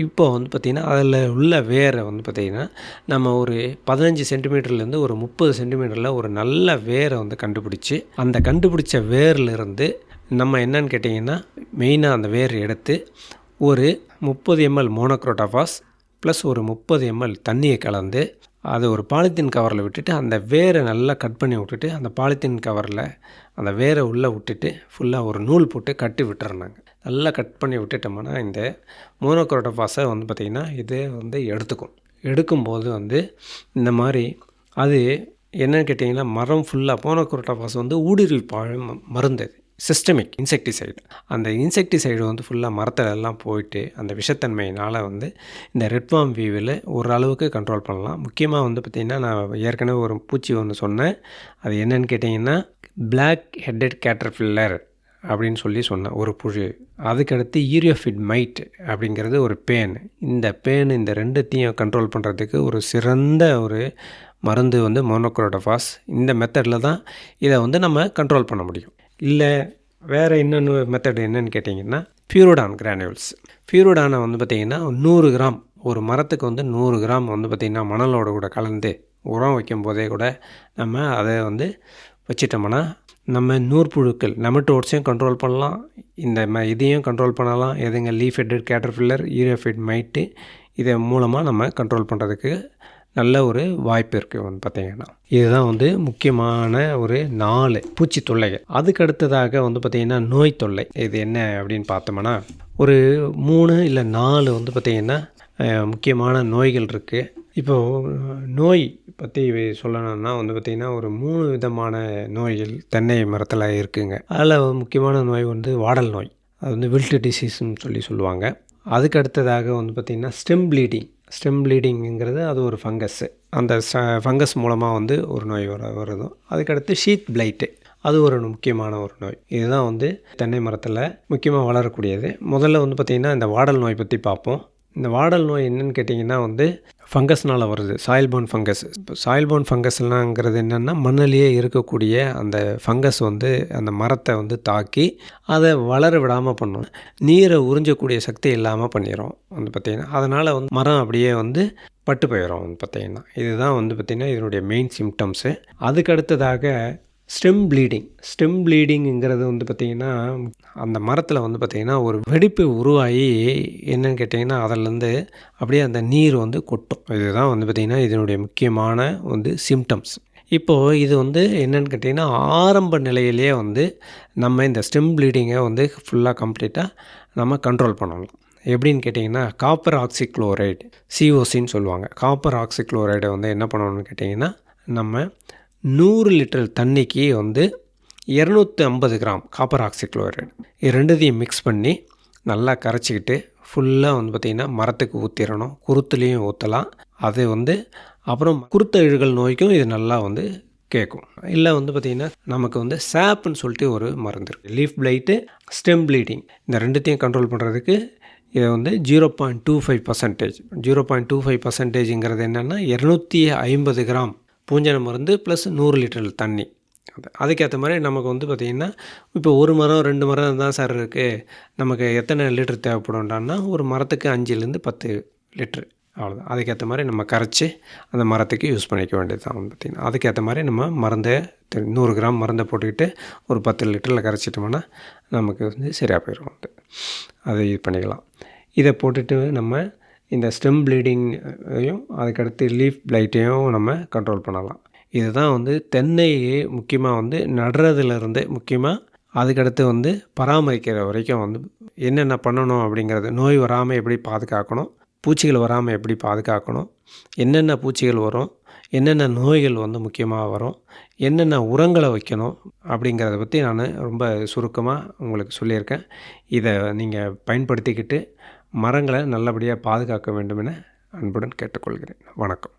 இப்போ வந்து பார்த்திங்கன்னா அதில் உள்ள வேரை வந்து பார்த்திங்கன்னா நம்ம ஒரு 15 சென்டிமீட்டர்லேருந்து ஒரு 30 சென்டிமீட்டரில் ஒரு நல்ல வேரை வந்து கண்டுபிடிச்சி அந்த கண்டுபிடிச்ச வேர்லேருந்து நம்ம என்னன்னு கேட்டிங்கன்னா மெயினாக அந்த வேர் எடுத்து ஒரு 30 ml மோனோக்ரோட்டோஃபாஸ் ப்ளஸ் ஒரு 30 ml தண்ணியை கலந்து அது ஒரு பாலித்தீன் கவரில் விட்டுட்டு அந்த வேரை நல்லா கட் பண்ணி விட்டுட்டு அந்த பாலித்தீன் கவரில் அந்த வேரை உள்ளே விட்டுட்டு ஃபுல்லாக ஒரு நூல் போட்டு கட்டி விட்டுறனாங்க. நல்லா கட் பண்ணி விட்டுட்டோம்னா இந்த மோனோக்ரோட்டோஃபாஸை வந்து பார்த்திங்கன்னா இது வந்து எடுக்கும்போது வந்து இந்த மாதிரி அது என்னன்னு கேட்டிங்கன்னா மரம் ஃபுல்லாக மோனோக்ரோட்டோஃபாஸ் வந்து ஊடுருவி மருந்து சிஸ்டமிக் இன்செக்டிசைடு. அந்த இன்செக்டிசைடு வந்து ஃபுல்லாக மரத்துல எல்லாம் போயிட்டு அந்த விஷத்தன்மையினால் வந்து இந்த ரெட்வார்ம் வீவில் ஓரளவுக்கு கண்ட்ரோல் பண்ணலாம். முக்கியமாக வந்து பார்த்திங்கன்னா, நான் ஏற்கனவே ஒரு பூச்சி ஒன்று சொன்னேன். அது என்னன்னு கேட்டிங்கன்னா, பிளாக் ஹெட்டட் கேட்டர்பில்லர் அப்படின்னு சொன்னேன், ஒரு புழு. அதுக்கடுத்து ஈரியோஃபிட் மைட் அப்படிங்கிறது ஒரு பேன். இந்த பேன், இந்த ரெண்டுத்தையும் கண்ட்ரோல் பண்ணுறதுக்கு ஒரு சிறந்த ஒரு மருந்து வந்து மோனோக்ரோட்டோஃபாஸ். இந்த மெத்தடில் தான் இதை வந்து நம்ம கண்ட்ரோல் பண்ண முடியும். இல்லை வேறு இன்னொன்று மெத்தட் என்னன்னு கேட்டிங்கன்னா, ஃபியூரோடான் கிரானியூல்ஸ். ஃபியூரோடானை வந்து பார்த்திங்கன்னா 100 கிராம், ஒரு மரத்துக்கு வந்து 100 கிராம் வந்து பார்த்திங்கன்னா மணலோட கூட கலந்து உரம் வைக்கும் போதே கூட நம்ம அதை வந்து வச்சிட்டோம்னா, நம்ம நூற்புழுக்கள் நெமட்டோட்ஸையும் கண்ட்ரோல் பண்ணலாம், இந்த இதையும் கண்ட்ரோல் பண்ணலாம். எதுங்க, லீஃப் ஹெட்டட் கேட்டர்பில்லர், ஈரியோஃபிட் மைட்டு, இதை மூலமாக நம்ம கண்ட்ரோல் பண்ணுறதுக்கு நல்ல ஒரு வாய்ப்பு இருக்குது வந்து பார்த்திங்கன்னா. இதுதான் வந்து முக்கியமான ஒரு 4 பூச்சி தொல்லைகள். அதுக்கு அடுத்ததாக வந்து பார்த்திங்கன்னா நோய் தொல்லை. இது என்ன அப்படின்னு பார்த்தோம்னா, ஒரு 3 இல்லை 4 வந்து பார்த்திங்கன்னா முக்கியமான நோய்கள் இருக்குது. இப்போது நோய் பற்றி சொல்லணும்னா வந்து பார்த்திங்கன்னா, ஒரு 3 விதமான நோய்கள் தென்னை மரத்தில் இருக்குதுங்க. அதில் முக்கியமான நோய் வந்து வாடல் நோய். அது வந்து வில்ட் டிசீஸ்ன்னு சொல்லுவாங்க. அதுக்கு அடுத்ததாக வந்து பார்த்திங்கன்னா ஸ்டெம் ப்ளீடிங். ஸ்டெம் ப்ளீடிங்கிறது அது ஒரு ஃபங்கஸ்ஸு. அந்த ஃபங்கஸ் மூலமாக வந்து ஒரு நோய் வருது. அதுக்கடுத்து ஷீத் பிளைட்டு, அது ஒரு முக்கியமான ஒரு நோய். இதுதான் வந்து தென்னை மரத்தில் முக்கியமாக வளரக்கூடியது. முதல்ல வந்து பார்த்திங்கன்னா இந்த வாடல் நோய் பற்றி பார்ப்போம். இந்த வாடல் நோய் என்னென்னு கேட்டிங்கன்னா வந்து ஃபங்கஸ்னால் வருது, சாயில் போர்ன் ஃபங்கஸ். இப்போ சாயில் போர்ன் ஃபங்கஸ்லாங்கிறது என்னென்னா, மண்ணிலேயே இருக்கக்கூடிய அந்த ஃபங்கஸ் வந்து அந்த மரத்தை வந்து தாக்கி அதை வளர விடாமல் பண்ணும். நீரை உறிஞ்சக்கூடிய சக்தி இல்லாமல் பண்ணிடும் வந்து பார்த்திங்கன்னா. அதனால் வந்து மரம் அப்படியே வந்து பட்டு போயிடும் வந்து பார்த்திங்கன்னா. இதுதான் வந்து பார்த்திங்கன்னா இதனுடைய மெயின் சிம்டம்ஸு. அதுக்கு அடுத்ததாக ஸ்டெம் ப்ளீடிங். ஸ்டெம் ப்ளீடிங்கிறது வந்து பார்த்திங்கன்னா, அந்த மரத்தில் வந்து பார்த்திங்கன்னா ஒரு வெடிப்பு உருவாகி என்னன்னு கேட்டிங்கன்னா, அதிலேருந்து அப்படியே அந்த நீர் வந்து கொட்டும். இதுதான் வந்து பார்த்திங்கன்னா இதனுடைய முக்கியமான வந்து சிம்டம்ஸ். இப்போது இது வந்து என்னென்னு கேட்டிங்கன்னா, ஆரம்ப நிலையிலேயே வந்து நம்ம இந்த ஸ்டெம் ப்ளீடிங்கை வந்து ஃபுல்லாக கம்ப்ளீட்டாக நம்ம கண்ட்ரோல் பண்ணணும். எப்படின்னு கேட்டிங்கன்னா, காப்பர் ஆக்சிக்ளோரைடு, சிஓசின்னு சொல்லுவாங்க. காப்பர் ஆக்சிக்ளோரைடை வந்து என்ன பண்ணணும்னு கேட்டிங்கன்னா, நம்ம 100 லிட்டர் தண்ணிக்கு வந்து 250 கிராம் காப்பர் ஆக்சிக்ளோரைடு, இது ரெண்டுத்தையும் மிக்ஸ் பண்ணி நல்லா கரைச்சிக்கிட்டு ஃபுல்லாக வந்து பார்த்திங்கன்னா மரத்துக்கு ஊற்றிடணும். குருத்துலேயும் ஊற்றலாம். அது வந்து அப்புறம் குருத்த இழுகல் நோய்க்கும் இது நல்லா வந்து கேட்கும். இல்லை வந்து பார்த்திங்கன்னா நமக்கு வந்து சாப்புன்னு சொல்லிட்டு ஒரு மருந்து இருக்குது. லீஃப் பிளைட்டு, ஸ்டெம் ப்ளீடிங், இந்த ரெண்டுத்தையும் கண்ட்ரோல் பண்ணுறதுக்கு இதை வந்து 0.25%. 0.25%ங்கிறது என்னென்னா 250 கிராம் பூஞ்சை மருந்து ப்ளஸ் 100 லிட்டர் தண்ணி. அதுக்கேற்ற மாதிரி நமக்கு வந்து பார்த்திங்கன்னா, இப்போ ஒரு மரம் 2 மரம் தான் சார் இருக்குது, நமக்கு எத்தனை லிட்டர் தேவைப்படும்டான்னா, ஒரு மரத்துக்கு 5லேருந்து 10 லிட்ரு, அவ்வளோதான். அதுக்கேற்ற மாதிரி நம்ம கரைச்சி அந்த மரத்துக்கு யூஸ் பண்ணிக்க வேண்டியது தான் வந்து பார்த்திங்கன்னா. அதுக்கேற்ற மாதிரி நம்ம மருந்தை 100 கிராம் மருந்தை போட்டுக்கிட்டு ஒரு 10 லிட்டரில் கரைச்சிட்டோம்னா நமக்கு வந்து சரியாக போயிடும். வந்து அதை இது பண்ணிக்கலாம். இதை போட்டுட்டு நம்ம இந்த ஸ்டெம் ப்ளீடிங்கையும் அதுக்கடுத்து லீஃப் பிளைட்டையும் நம்ம கண்ட்ரோல் பண்ணலாம். இதுதான் வந்து தென்னையே முக்கியமாக வந்து நடுறதுலேருந்து முக்கியமாக அதுக்கடுத்து வந்து பராமரிக்கிற வரைக்கும் வந்து என்னென்ன பண்ணணும் அப்படிங்கிறது, நோய் வராமல் எப்படி பாதுகாக்கணும், பூச்சிகள் வராமல் எப்படி பாதுகாக்கணும், என்னென்ன பூச்சிகள் வரும், என்னென்ன நோய்கள் வந்து முக்கியமாக வரும், என்னென்ன உரங்களை வைக்கணும் அப்படிங்கிறத பற்றி நான் ரொம்ப சுருக்கமாக உங்களுக்கு சொல்லியிருக்கேன். இதை நீங்கள் பயன்படுத்திக்கிட்டு மரங்களை நல்லபடியாக பாதுகாக்க வேண்டும் என அன்புடன் கேட்டுக்கொள்கிறேன். வணக்கம்.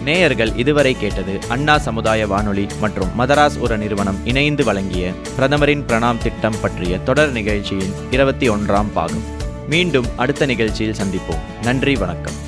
நேயர்கள் இதுவரை கேட்டது அண்ணா சமுதாய வானொலி மற்றும் மதராஸ் உர நிறுவனம் இணைந்து வழங்கிய பிரதமரின் பிரணாம் திட்டம் பற்றிய தொடர் நிகழ்ச்சியின் 21ஆம் பாகம். மீண்டும் அடுத்த நிகழ்ச்சியில் சந்திப்போம். நன்றி, வணக்கம்.